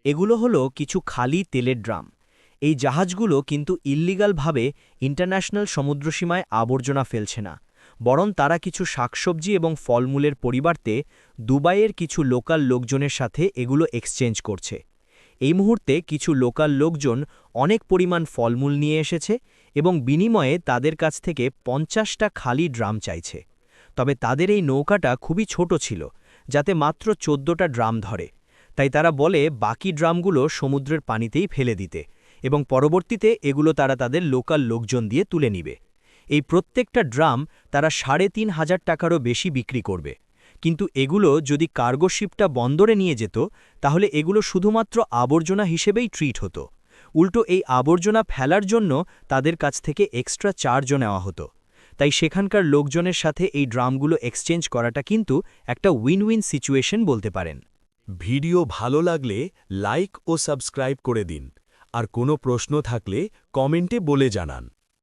এগুলো হলো কিছু খালি তেলের ড্রাম। এই জাহাজগুলো কিন্তু ইল্লিগালভাবে ইন্টারন্যাশনাল সমুদ্রসীমায় আবর্জনা ফেলছে না, বরং তারা কিছু শাকসবজি এবং ফলমূলের পরিবর্তে দুবাইয়ের কিছু লোকাল লোকজনের সাথে এগুলো এক্সচেঞ্জ করছে। এই মুহূর্তে কিছু লোকাল লোকজন অনেক পরিমাণ ফলমূল নিয়ে এসেছে এবং বিনিময়ে তাদের কাছ থেকে 50টা খালি ড্রাম চাইছে। তবে তাদের এই নৌকাটা খুবই ছোট ছিল, যাতে মাত্র 14টা ড্রাম ধরে। তাই তারা বলে বাকি ড্রামগুলো সমুদ্রের পানিতেই ফেলে দিতে এবং পরবর্তীতে এগুলো তারা তাদের লোকাল লোকজন দিয়ে তুলে নিবে। এই প্রত্যেকটা ড্রাম তারা 3,500 টাকারও বেশি বিক্রি করবে। কিন্তু এগুলো যদি কার্গো শিপটা বন্দরে নিয়ে যেত, তাহলে এগুলো শুধুমাত্র আবর্জনা হিসেবেই ট্রিট হতো। উল্টো এই আবর্জনা ফেলার জন্য তাদের কাছ থেকে এক্সট্রা চার্জও নেওয়া হতো। তাই সেখানকার লোকজনের সাথে এই ড্রামগুলো এক্সচেঞ্জ করাটা কিন্তু একটা উইন উইন সিচুয়েশন বলতে পারেন। ভিডিও ভালো লাগলে লাইক ও সাবস্ক্রাইব করে দিন, আর কোনো প্রশ্ন থাকলে কমেন্টে বলে জানান।